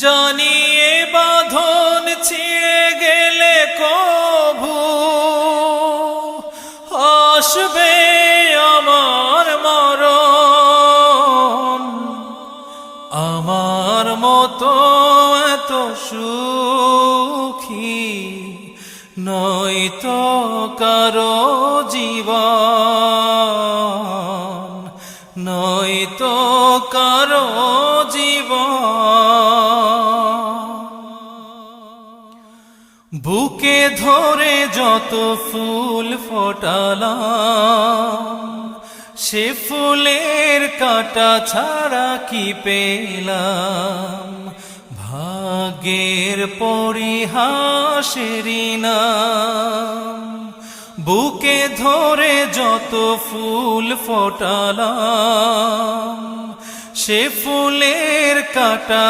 জানিয়ে বাঁধন ছিঁড়ে গেলে কভু আসবে আমার মরণ। আমার মতো এত সুখী নয়তো কারো জীবন, নয়তো কারো জীবন। বুকে ধরে যত ফুল ফোটালাম, সে ফুলের কাঁটা ছাড়া কি পেলাম? ভাগ্যের পরিহাসেরই নাম। বুকে ধরে যত ফুল ফোটালাম, সে ফুলের কাঁটা